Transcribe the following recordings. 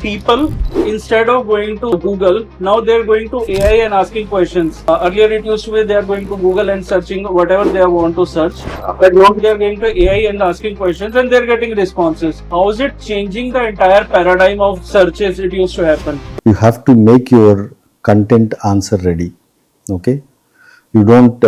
People, instead of going to Google, now they're going to AI and asking questions. Earlier it used to be they're going to Google and searching whatever they want to search. But now they're going to AI and asking questions and they're getting responses. How is it changing the entire paradigm of searches it used to happen? You have to make your content answer ready. Okay, you don't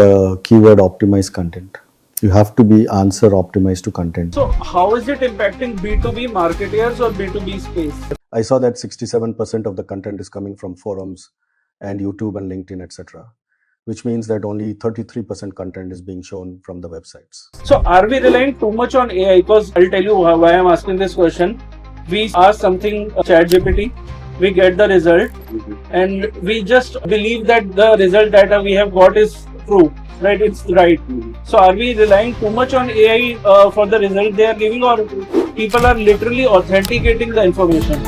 keyword optimize content. You have to be answer optimized to content. So how is it impacting B2B marketers or B2B space? I saw that 67% of the content is coming from forums and YouTube and LinkedIn, etc., which means that only 33% content is being shown from the websites. So are we relying too much on AI? Because I'll tell you why I'm asking this question. We ask something ChatGPT, we get the result, and we just believe that the result that we have got is true, right? It's right. So are we relying too much on AI for the result they are giving, or people are literally authenticating the information?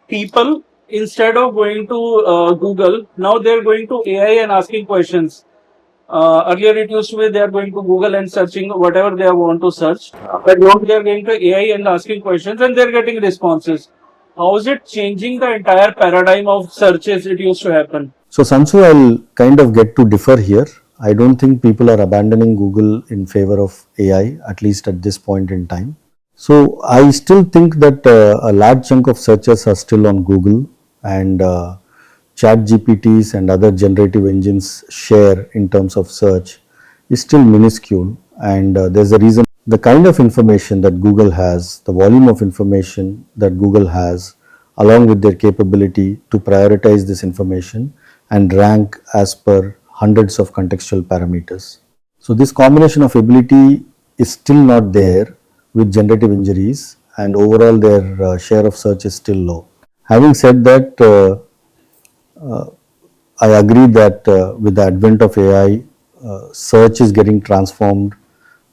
People, instead of going to Google, now they're going to AI and asking questions. Earlier it used to be they're going to Google and searching whatever they want to search. But now they're going to AI and asking questions and they're getting responses. How is it changing the entire paradigm of searches it used to happen? So Sansu, I'll kind of get to differ here. I don't think people are abandoning Google in favor of AI, at least at this point in time. So I still think that a large chunk of searches are still on Google, and chat GPTs and other generative engines share in terms of search is still minuscule, and there's a reason. The kind of information that Google has, the volume of information that Google has, along with their capability to prioritize this information and rank as per hundreds of contextual parameters. So this combination of ability is still not there with generative engineers, and overall their share of search is still low. Having said that, I agree that with the advent of AI, search is getting transformed.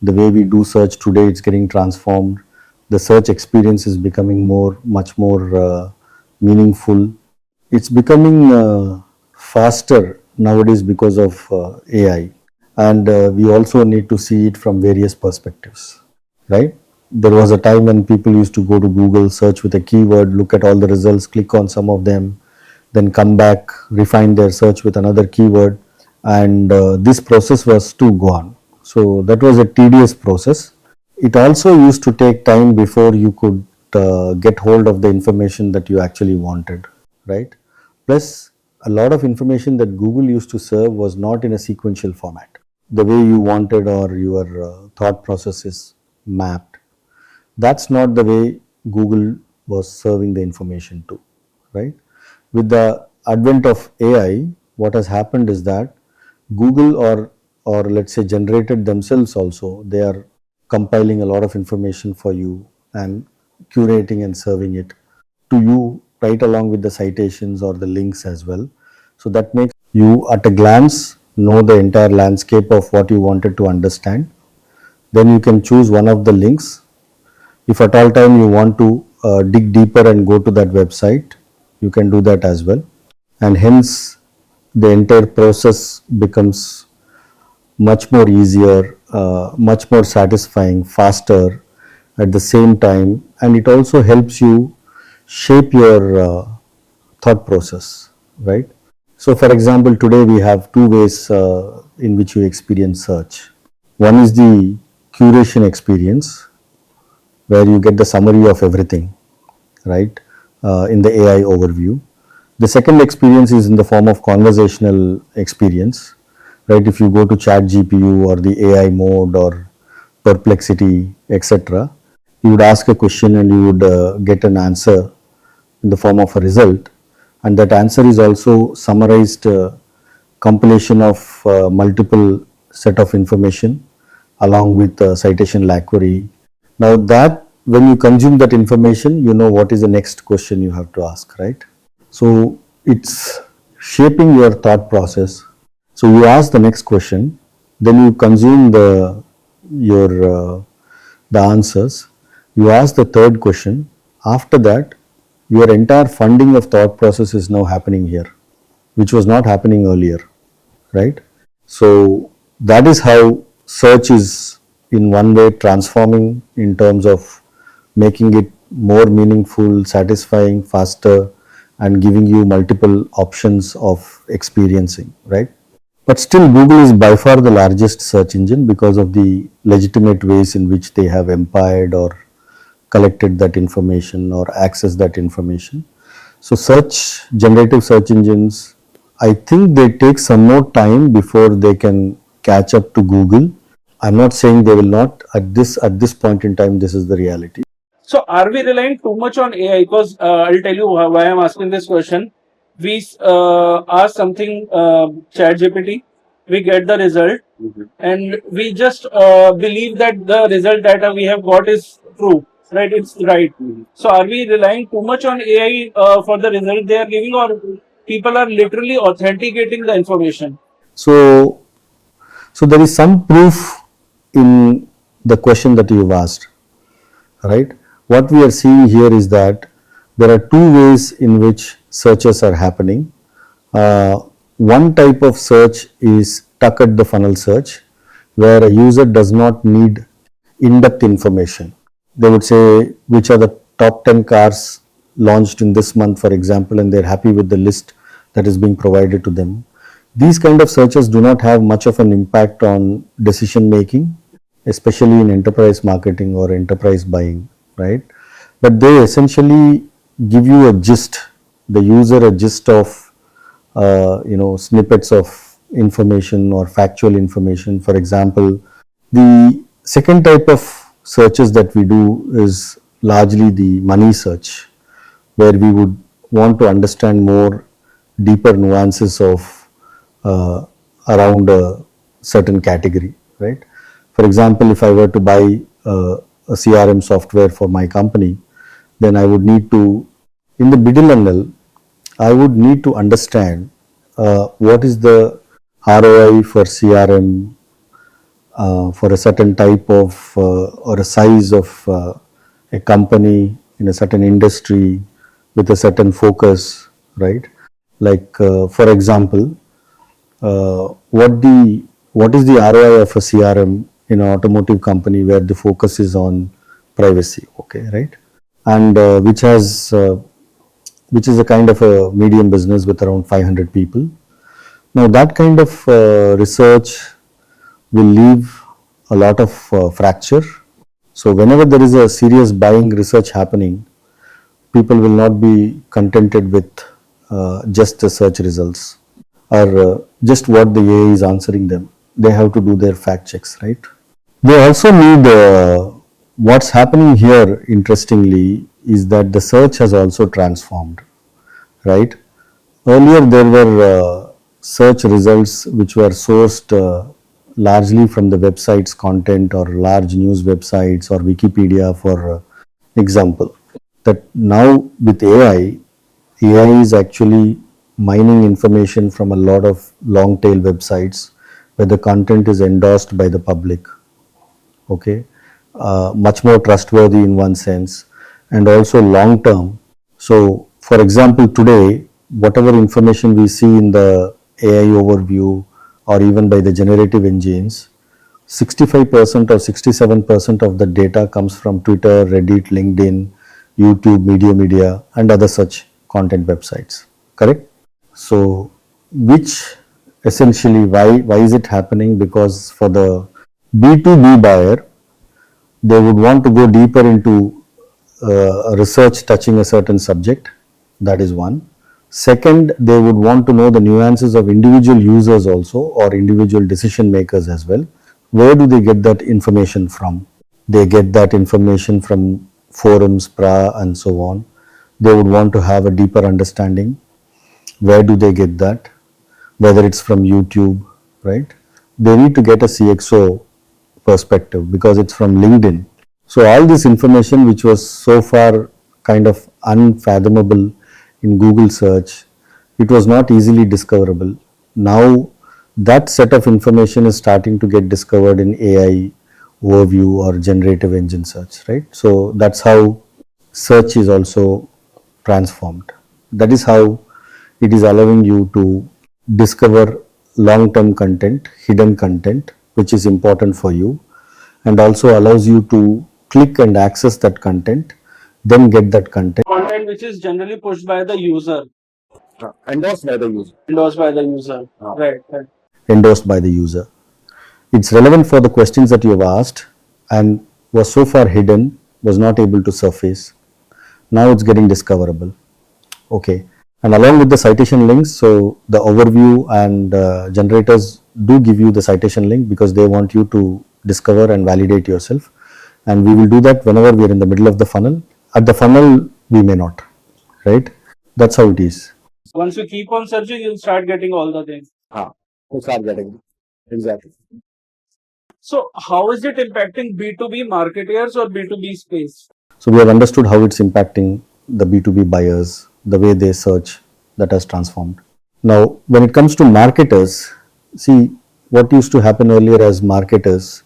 The way we do search today, it's getting transformed. The search experience is becoming much more meaningful. It's becoming faster nowadays because of AI, and we also need to see it from various perspectives, right? There was a time when people used to go to Google, search with a keyword, look at all the results, click on some of them, then come back, refine their search with another keyword, and this process was too gone. So that was a tedious process. It also used to take time before you could get hold of the information that you actually wanted, right? Plus, a lot of information that Google used to serve was not in a sequential format. The way you wanted or your thought process is mapped. That's not the way Google was serving the information to, right? With the advent of AI, what has happened is that Google or let's say generated themselves also, they are compiling a lot of information for you and curating and serving it to you right along with the citations or the links as well. So that makes you at a glance know the entire landscape of what you wanted to understand. Then you can choose one of the links. If at all time you want to dig deeper and go to that website, you can do that as well, and hence the entire process becomes much more easier, much more satisfying, faster at the same time, and it also helps you shape your thought process, right? So for example, today we have two ways in which you experience search. One is the curation experience, where you get the summary of everything, right, in the AI overview. The second experience is in the form of conversational experience, right? If you go to chat GPU or the AI mode or perplexity, etc., you would ask a question and you would get an answer in the form of a result, and that answer is also summarized compilation of multiple set of information along with citation query. Now that when you consume that information, you know what is the next question you have to ask, right? So it's shaping your thought process. So you ask the next question, then you consume your the answers. You ask the third question. After that, your entire funding of thought process is now happening here, which was not happening earlier, right? So that is how search is in one way transforming in terms of making it more meaningful, satisfying, faster, and giving you multiple options of experiencing, right? But still, Google is by far the largest search engine because of the legitimate ways in which they have empired or collected that information or accessed that information. So, generative search engines, I think they take some more time before they can catch up to Google. I'm not saying they will not. At this point in time, this is the reality. So are we relying too much on AI? Because I'll tell you why I'm asking this question. We ask something chat GPT, we get the result, and we just believe that the result that we have got is true, right? It's right. So are we relying too much on AI for the result they are giving, or people are literally authenticating the information? So, so there is some proof in the question that you've asked, right? What we are seeing here is that there are two ways in which searches are happening. One type of search is tuck at the funnel search, where a user does not need in-depth information. They would say which are the top 10 cars launched in this month, for example, and they're happy with the list that is being provided to them. These kind of searches do not have much of an impact on decision making, especially in enterprise marketing or enterprise buying, right? But they essentially give you a gist, the user a gist of snippets of information or factual information. For example, the second type of searches that we do is largely the money search, where we would want to understand more deeper nuances of around a certain category, right? For example, if I were to buy a CRM software for my company, then I would need to, in the middle, I would need to understand what is the ROI for CRM for a certain type of or a size of a company in a certain industry with a certain focus, right? Like for example, what is the ROI of a CRM in an automotive company where the focus is on privacy, okay, right? And which is a kind of a medium business with around 500 people. Now that kind of research will leave a lot of fracture. So whenever there is a serious buying research happening, people will not be contented with just the search results or just what the AI is answering them. They have to do their fact checks, right? They also need what's happening here, interestingly, is that the search has also transformed, right? Earlier, there were search results which were sourced largely from the website's content or large news websites or Wikipedia, for example. That now with AI is actually mining information from a lot of long tail websites where the content is endorsed by the public, okay, much more trustworthy in one sense, and also long term. So for example, today whatever information we see in the AI overview or even by the generative engines, 65% or 67% of the data comes from Twitter, Reddit, LinkedIn, YouTube, Media, and other such content websites, correct? So which essentially, why is it happening? Because for the B2B buyer, they would want to go deeper into research touching a certain subject. That is one. Second, they would want to know the nuances of individual users also, or individual decision makers as well. Where do they get that information from? They get that information from forums, and so on. They would want to have a deeper understanding. Where do they get that? Whether it's from YouTube, right? They need to get a CXO perspective because it's from LinkedIn. So all this information which was so far kind of unfathomable in Google search, it was not easily discoverable. Now that set of information is starting to get discovered in AI overview or generative engine search, right? So that's how search is also transformed. That is how it is allowing you to discover long-term content, hidden content, which is important for you, and also allows you to click and access that content, then get that content Content which is generally pushed by the user, Endorsed by the user. endorsed by the user. Right, right. endorsed by the user. It's relevant for the questions that you have asked and was so far hidden, was not able to surface. Now it's getting discoverable. Okay. And along with the citation links, so the overview and generators do give you the citation link because they want you to discover and validate yourself. And we will do that whenever we are in the middle of the funnel. At the funnel, we may not, right? That's how it is. Once you keep on searching, you'll start getting all the things. To start getting. Exactly. So, how is it impacting B2B marketers or B2B space? So we have understood how it's impacting the B2B buyers, the way they search, that has transformed. Now, when it comes to marketers, see what used to happen earlier as marketers,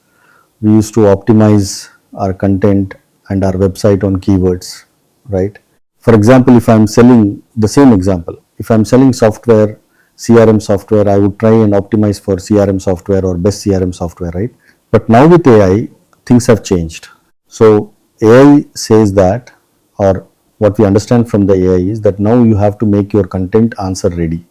we used to optimize our content and our website on keywords, right? For example, if I'm selling the same example, if I'm selling software, CRM software, I would try and optimize for CRM software or best CRM software, right? But now with AI, things have changed. So AI says that, or what we understand from the AI is that now you have to make your content answer ready.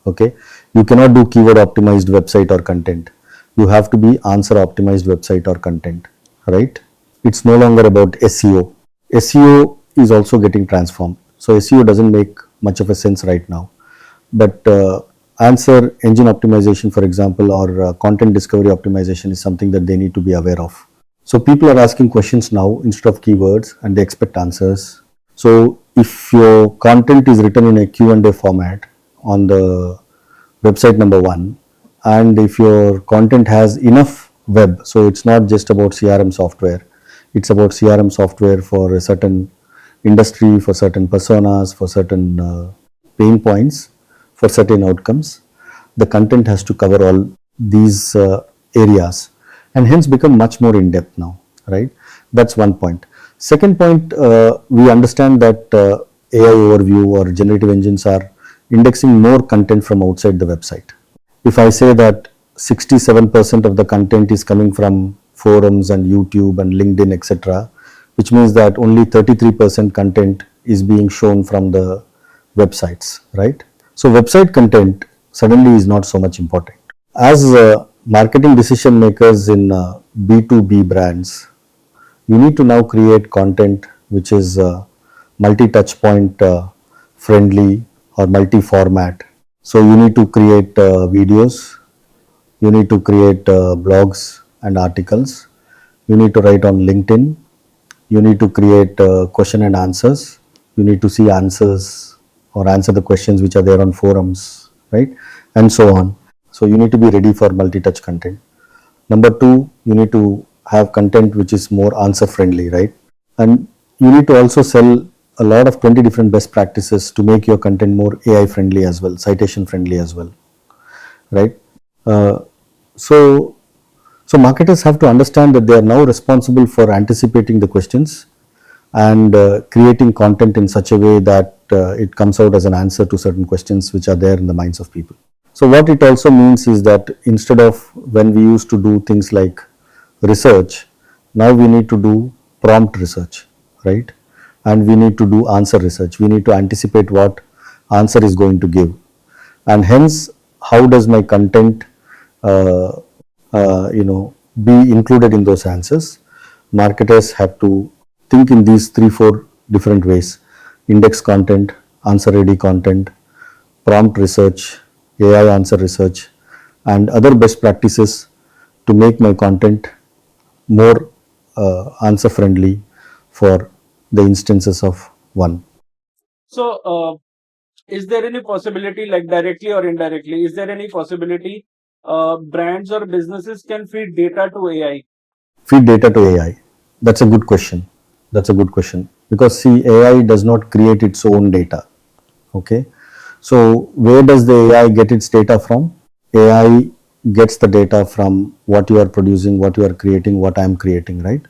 Okay, you cannot do keyword optimized website or content. You have to be answer optimized website or content, right? It's no longer about SEO. SEO is also getting transformed. So SEO doesn't make much of a sense right now. But answer engine optimization, for example, or content discovery optimization is something that they need to be aware of. So people are asking questions now instead of keywords and they expect answers. So if your content is written in a Q&A format on the website number one, and if your content has enough web, so it's not just about CRM software, it's about CRM software for a certain industry, for certain personas, for certain pain points, for certain outcomes, the content has to cover all these areas and hence become much more in depth now, right? That's one point. Second point, we understand that AI overview or generative engines are indexing more content from outside the website. If I say that 67% of the content is coming from forums and YouTube and LinkedIn, etc., which means that only 33% content is being shown from the websites, right? So website content suddenly is not so much important. As marketing decision makers in B2B brands, you need to now create content which is multi-touch point friendly or multi-format. So you need to create videos, you need to create blogs and articles, you need to write on LinkedIn, you need to create question and answers, you need to see answers or answer the questions which are there on forums, right? And so on. So you need to be ready for multi-touch content. Number two, you need to have content which is more answer friendly, right? And you need to also sell a lot of 20 different best practices to make your content more AI friendly as well, citation friendly as well, right? Uh, so, so marketers have to understand that they are now responsible for anticipating the questions and creating content in such a way that it comes out as an answer to certain questions which are there in the minds of people. So what it also means is that instead of when we used to do things like research, now we need to do prompt research, right? And we need to do answer research. We need to anticipate what answer is going to give. And hence, how does my content, be included in those answers? Marketers have to think in these 3-4 different ways: index content, answer ready content, prompt research, AI answer research, and other best practices to make my content more answer friendly for the instances of one. So, is there any possibility, like directly or indirectly, is there any possibility brands or businesses can feed data to AI? Feed data to AI. That's a good question. That's a good question. Because see, AI does not create its own data. Okay. So where does the AI get its data from? AI gets the data from what you are producing, what you are creating, what I am creating, right?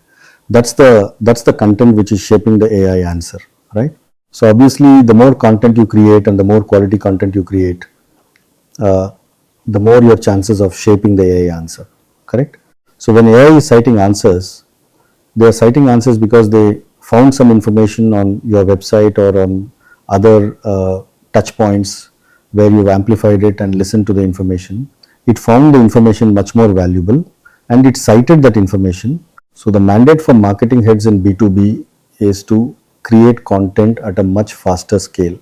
That's the content which is shaping the AI answer, right? So obviously, the more content you create and the more quality content you create, uh, the more your chances of shaping the AI answer, correct? So when AI is citing answers, they are citing answers because they found some information on your website or on other touch points where you've amplified it and listened to the information. It found the information much more valuable and it cited that information. So the mandate for marketing heads in B2B is to create content at a much faster scale.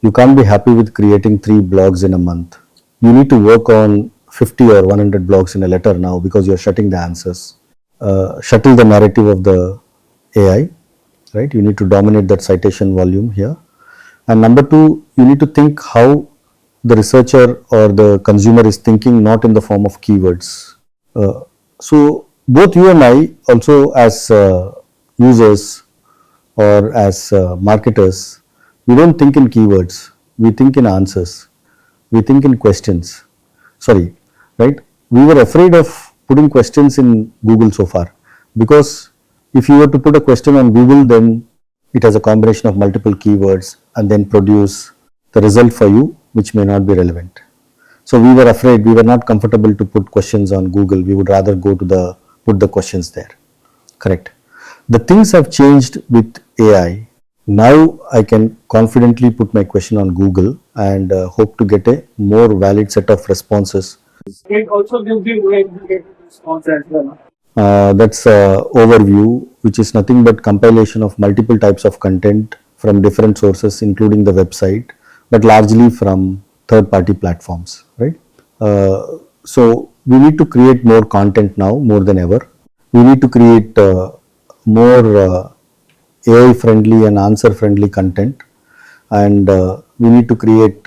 You can't be happy with creating 3 blogs in a month. You need to work on 50 or 100 blogs in a letter now because you're shutting the answers. Shuttle the narrative of the AI, right? You need to dominate that citation volume here. And number two, you need to think how the researcher or the consumer is thinking, not in the form of keywords. So both you and I also as users or as marketers, we don't think in keywords, we think in answers, we think in questions. Sorry, right? We were afraid of putting questions in Google so far because if you were to put a question on Google, then it has a combination of multiple keywords and then produce the result for you, which may not be relevant. So we were afraid, we were not comfortable to put questions on Google. We would rather go to put the questions there. Correct. The things have changed with AI. Now I can confidently put my question on Google and hope to get a more valid set of responses. It also gives you a great response as well. That's overview, which is nothing but compilation of multiple types of content from different sources, including the website, but largely from third-party platforms, right? So we need to create more content now more than ever. We need to create more AI friendly and answer friendly content, and we need to create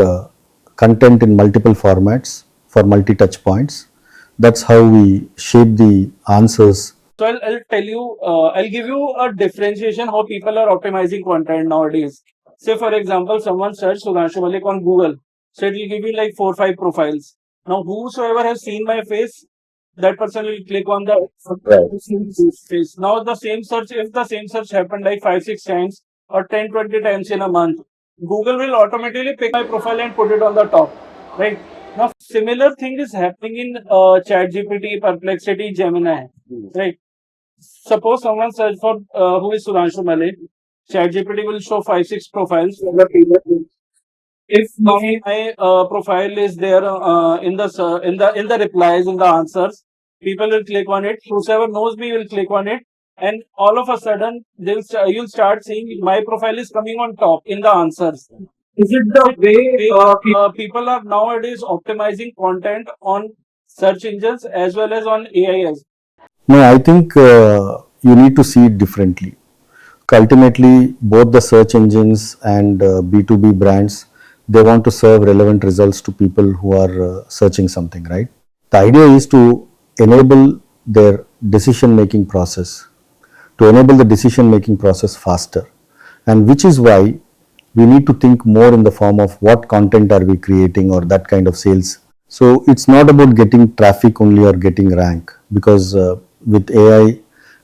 content in multiple formats for multi touch points. That's how we shape the answers. So I'll tell you, I'll give you a differentiation how people are optimizing content nowadays. Say for example, someone searched Sudhanshu Malik on Google, so it will give you like 4 or 5 profiles. Now whosoever has seen my face, that person will click on the face. Now the same search, if the same search happened like 5 6 times or 10 20 times in a month, Google will automatically pick my profile and put it on the top, right? Now similar thing is happening in ChatGPT, Perplexity, Gemini, right? Suppose someone search for who is Sudhanshu Malik, ChatGPT will show 5 6 profiles. If my profile is there in the replies, in the answers, people will click on it. Whoever knows me will click on it, and all of a sudden you'll start seeing my profile is coming on top in the answers. Is it the way people are nowadays optimizing content on search engines as well as on AI? No, I think you need to see it differently. Ultimately, both the search engines and B2B brands, they want to serve relevant results to people who are searching something, right? The idea is to enable their decision making process, to enable the decision making process faster, and which is why we need to think more in the form of what content are we creating or that kind of sales. So it's not about getting traffic only or getting rank, because with AI,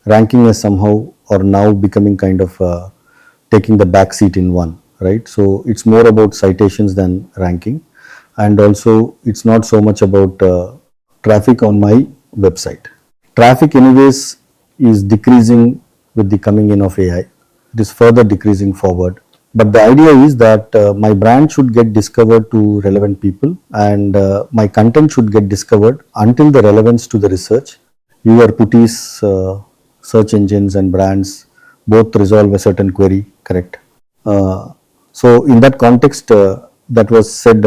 ranking is somehow or now becoming kind of taking the back seat in one, right? So it's more about citations than ranking, and also it's not so much about traffic on my website. Traffic anyways is decreasing with the coming in of AI. It is further decreasing forward. But the idea is that my brand should get discovered to relevant people, and my content should get discovered until the relevance to the research. Your putties, search engines and brands both resolve a certain query, correct? So in that context, that was said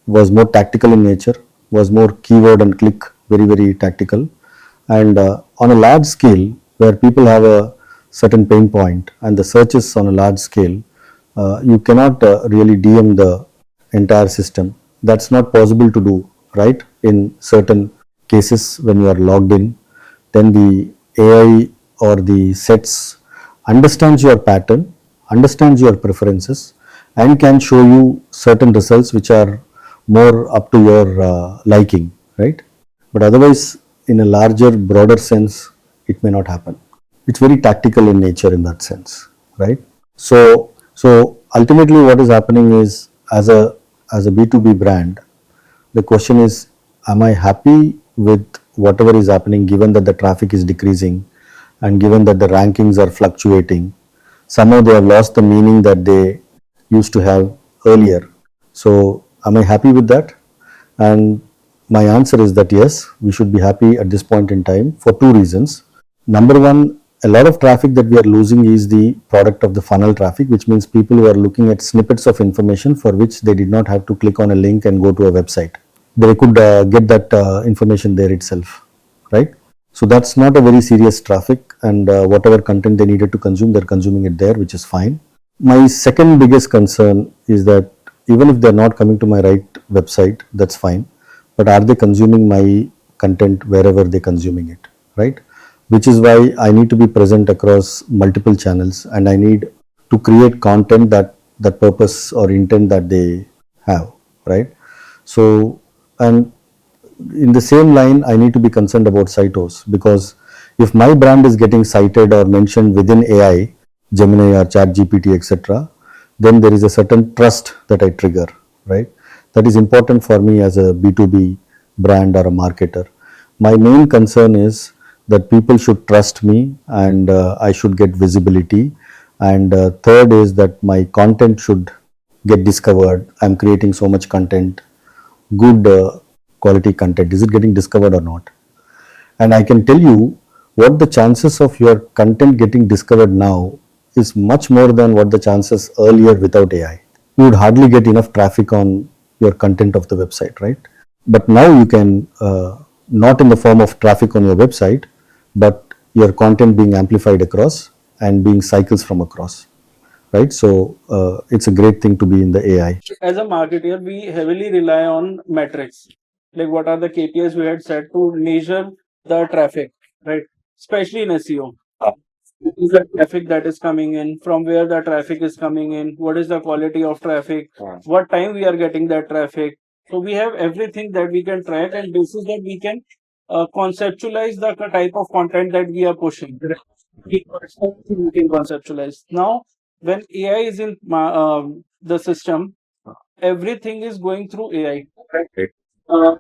was more tactical in nature, was more keyword and click, very tactical. And on a large scale, where people have a certain pain point and the searches on a large scale, you cannot really DM the entire system. That's not possible to do, right? In certain cases, when you are logged in, then the AI or the sets understands your pattern, understands your preferences, and can show you certain results which are more up to your liking, right? But otherwise, in a larger, broader sense, it may not happen. It's very tactical in nature in that sense, right? So ultimately, what is happening is, as a B2B brand, the question is, am I happy with whatever is happening, given that the traffic is decreasing and given that the rankings are fluctuating? Somehow they have lost the meaning that they used to have earlier. So, am I happy with that? And my answer is that yes, we should be happy at this point in time for two reasons. Number one, a lot of traffic that we are losing is the product of the funnel traffic, which means people who are looking at snippets of information for which they did not have to click on a link and go to a website. They could get that information there itself, right? So that's not a very serious traffic, and whatever content they needed to consume, they're consuming it there, which is fine. My second biggest concern is that even if they're not coming to my right website, that's fine. But are they consuming my content wherever they're consuming it, right? Which is why I need to be present across multiple channels, and I need to create content that purpose or intent that they have, right? So, and in the same line, I need to be concerned about citos, because if my brand is getting cited or mentioned within AI, Gemini or ChatGPT, etc., then there is a certain trust that I trigger, right? That is important for me as a B2B brand or a marketer. My main concern is that people should trust me, and I should get visibility. And third is that my content should get discovered. I'm creating so much content, good quality content. Is it getting discovered or not? And I can tell you what the chances of your content getting discovered now is much more than what the chances earlier without AI. You would hardly get enough traffic on your content of the website, right? But now you can, not in the form of traffic on your website, but your content being amplified across and being cycles from across, right? So it's a great thing to be in the AI. As a marketer, we heavily rely on metrics. Like what are the KPIs we had set to measure the traffic, right? Especially in SEO. Is the traffic that is coming in, from where the traffic is coming in, what is the quality of traffic, what time we are getting that traffic. So we have everything that we can track, and this is that we can conceptualize the type of content that we are pushing. We can conceptualize. Now, when AI is in the system, everything is going through AI. Right? Uh,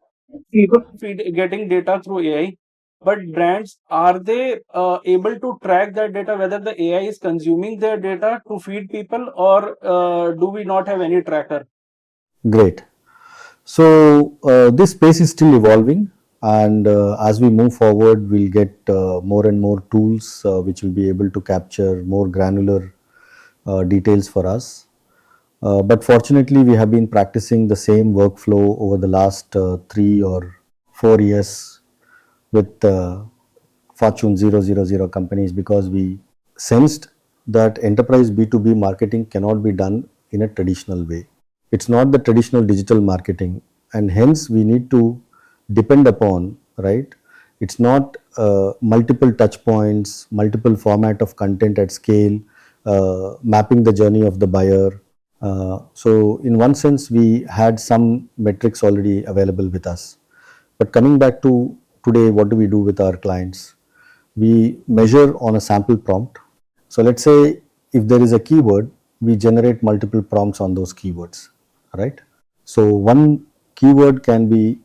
People getting data through AI, but brands, are they able to track that data, whether the AI is consuming their data to feed people, or do we not have any tracker? Great. So this space is still evolving, and as we move forward, we'll get more and more tools which will be able to capture more granular details for us. But fortunately, we have been practicing the same workflow over the last 3 or 4 years with Fortune 000 companies, because we sensed that enterprise B2B marketing cannot be done in a traditional way. It's not the traditional digital marketing, and hence we need to depend upon, right? It's not multiple touch points, multiple format of content at scale, mapping the journey of the buyer. So in one sense, we had some metrics already available with us. But coming back to today, what do we do with our clients? We measure on a sample prompt. So let's say if there is a keyword, we generate multiple prompts on those keywords, right? So one keyword can be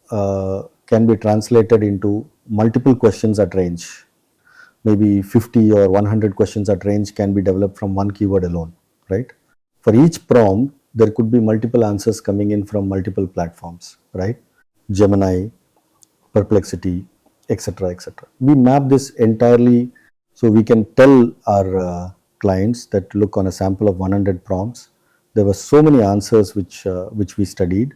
translated into multiple questions at range. Maybe 50 or 100 questions at range can be developed from one keyword alone, right? For each prompt, there could be multiple answers coming in from multiple platforms, right? Gemini, Perplexity, etc., etc. We map this entirely, so we can tell our clients that look, on a sample of 100 prompts, there were so many answers which we studied,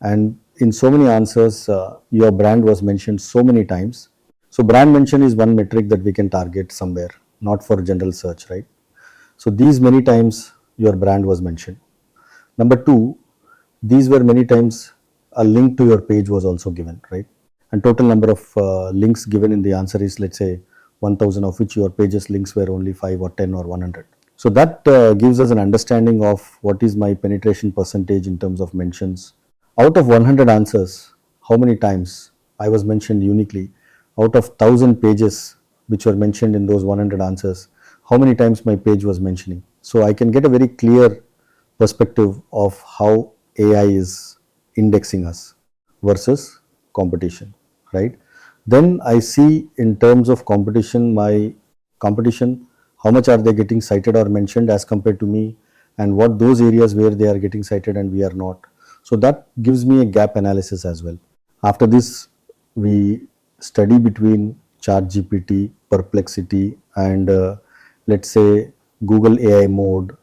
and in so many answers, your brand was mentioned so many times. So brand mention is one metric that we can target somewhere, not for general search, right? So these many times your brand was mentioned. Number two, these were many times a link to your page was also given, right? And total number of links given in the answer is, let's say, 1000, of which your page's links were only 5 or 10 or 100. So that gives us an understanding of what is my penetration percentage in terms of mentions. Out of 100 answers, how many times I was mentioned uniquely out of 1,000 pages which were mentioned in those 100 answers, how many times my page was mentioning. So I can get a very clear perspective of how AI is indexing us versus competition, right? Then I see in terms of competition, my competition, how much are they getting cited or mentioned as compared to me, and what those areas where they are getting cited and we are not. So that gives me a gap analysis as well. After this, we study between ChatGPT, Perplexity, and let's say Google AI mode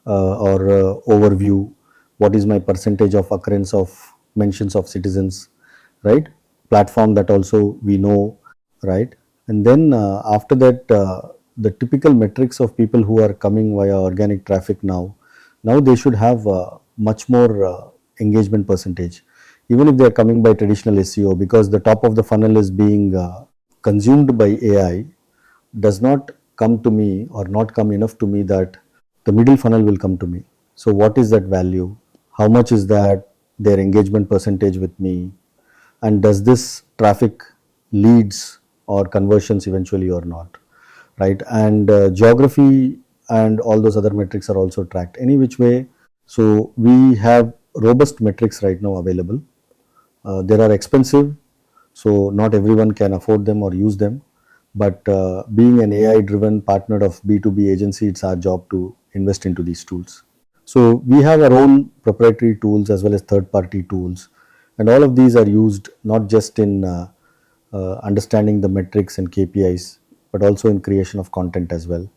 or overview. What is my percentage of occurrence of mentions of citizens, right? Platform that also we know, right? And then after that, the typical metrics of people who are coming via organic traffic now they should have much more engagement percentage, even if they are coming by traditional SEO, because the top of the funnel is being consumed by AI, does not come to me or not come enough to me that the middle funnel will come to me. So what is that value? How much is that their engagement percentage with me? And does this traffic leads or conversions eventually or not, right? And geography and all those other metrics are also tracked any which way. So we have robust metrics right now available. They are expensive, so not everyone can afford them or use them. But being an AI driven partner of B2B agency, it's our job to invest into these tools. So we have our own proprietary tools as well as third party tools. And all of these are used not just in understanding the metrics and KPIs, but also in creation of content as well.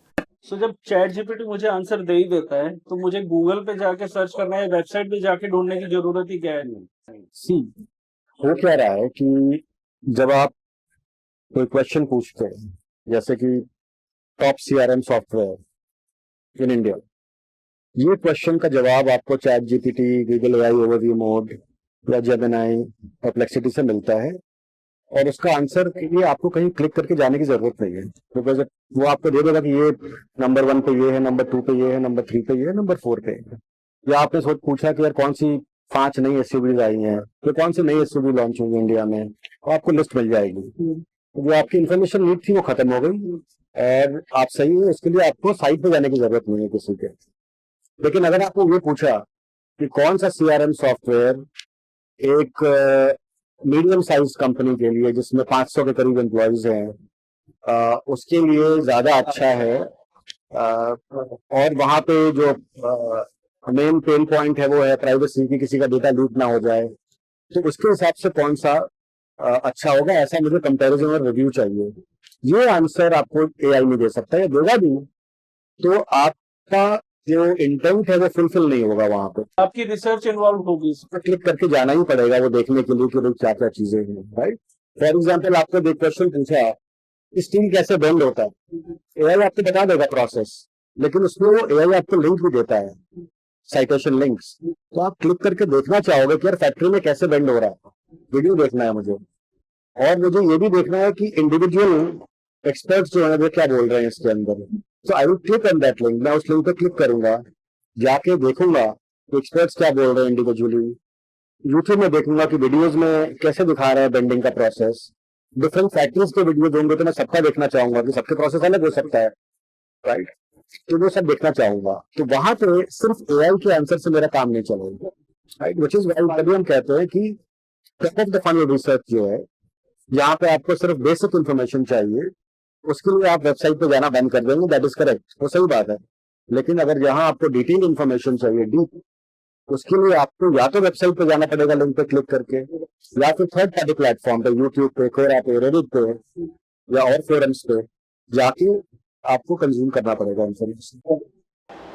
सो जब chat GPT मुझे answer दे ही देता है तो मुझे Google पे जाके search करना है, वेबसाइट पे जाके ढूंढने की जरूरत ही क्या है? सी हो क्या रहा है कि जब आप कोई क्वेश्चन पूछते हैं, जैसे कि top CRM software in India, ये क्वेश्चन का जवाब आपको chat GPT, Google AI overview mode या जेमिनाई, परप्लेक्सिटी से मिलता है, और उसका आंसर के लिए आपको कहीं क्लिक करके जाने की जरूरत नहीं है, बिकॉज वो आपको दे देगा कि ये नंबर 1 पे ये है, नंबर 2 पे ये है, नंबर 3 पे ये है, नंबर 4 पे है। या आपने सोच पूछा कि यार कौन सी 5 नई एसयूवीज आई हैं, तो कौन सी नई एसयूवी लॉन्च हुई इंडिया में, और आपको लिस्ट मिल जाएगी। तो जो आपकी इन्फॉर्मेशन नीड थी वो खत्म हो गई, और आप सही है, उसके लिए आपको साइट पे जाने की जरूरत नहीं है किसी के। लेकिन अगर आपको ये पूछा कि कौन सा सीआरएम सॉफ्टवेयर एक मीडियम साइज कंपनी के लिए जिसमें 500 के करीब एम्प्लॉयज हैं, उसके लिए ज्यादा अच्छा है, और वहां पे जो मेन पेन पॉइंट है वो है प्राइवेसी की, किसी का डेटा लीक ना हो जाए, तो उसके हिसाब से कौन सा अच्छा होगा, ऐसा मुझे कंपैरिजन और रिव्यू चाहिए। ये आंसर आपको एआई नहीं दे सकता, या देगा भी तो आपका जो इंटेंट है वो फुलफिल नहीं होगा, वहां पे आपकी रिसर्च इन्वॉल्व होगी, इस पर क्लिक करके जाना ही पड़ेगा वो देखने के लिए कि भाई क्या क्या चीजें हैं, राइट। फॉर एग्जाम्पल आपको एक क्वेश्चन पूछा कि स्टील कैसे बेंड होता है, एआई आपको बता देगा प्रोसेस, लेकिन उसमें वो एआई आपको लिंक भी देता है, साइटेशन लिंक्स, तो आप क्लिक करके देखना चाहोगे कि यार फैक्ट्री में कैसे बेंड हो रहा है, वीडियो देखना है मुझे, और मुझे ये भी देखना है कि इंडिविजुअल एक्सपर्ट्स जो है वो क्या बोल रहे हैं इसके अंदर। So I will click on that link, मैं उस लिंक पे क्लिक करूंगा, जाके देखूंगा कि एक्सपर्ट्स क्या बोल रहे हैं इंडिविजुअली, यूट्यूब में देखूंगा कि वीडियोज में कैसे दिखा रहे हैं बेंडिंग का प्रोसेस, डिफरेंट फैक्टरीज के वीडियोज होंगे तो मैं सबका देखना चाहूंगा कि सबके प्रोसेस अलग हो सकता है, राइट। तो वो सब देखना चाहूंगा, तो वहां पे सिर्फ एआई के आंसर से मेरा काम नहीं चलेगा, राइट। विच इज तभी हम कहते हैं कि top of the funnel research जो है, यहाँ पे आपको सिर्फ बेसिक इंफॉर्मेशन चाहिए, उसके लिए आप वेबसाइट पे जाना बंद कर देंगे, दैट इज करेक्ट, वो सही बात है। लेकिन अगर यहाँ आपको डिटेल इंफॉर्मेशन चाहिए, डीप, उसके लिए आपको या तो वेबसाइट पे जाना पड़ेगा लिंक पे क्लिक करके, या फिर थर्ड पार्टी प्लेटफॉर्म पे, यूट्यूब पे, कोरा पे, रेडिट पे, या और फोरम्स पे जाके आपको कंज्यूम करना पड़ेगा information.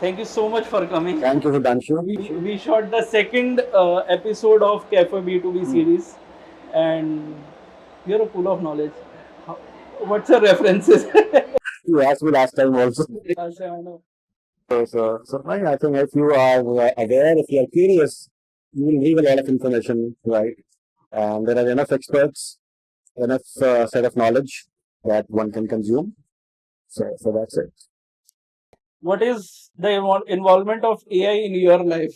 Thank you so much for coming. Thank you Sudhanshu. We shot the second episode of Cafe B2B series, and you're full of knowledge. What's your references? You asked me last time also. I know. So I think if you are aware, if you are curious, you will leave a lot of information, right? And there are enough experts, enough set of knowledge that one can consume. So that's it. What is the involvement of AI in your life?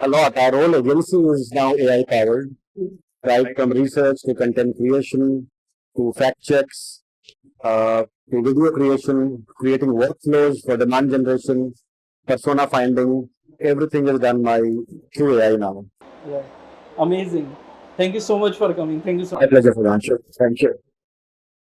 A lot. Our whole agency is now AI powered. right from research to content creation to fact checks to video creation, creating workflows for demand generation, persona finding. Everything is done by through AI now. Yeah. Amazing. Thank you so much for coming. Thank you so My pleasure, Sudhanshu. Thank you.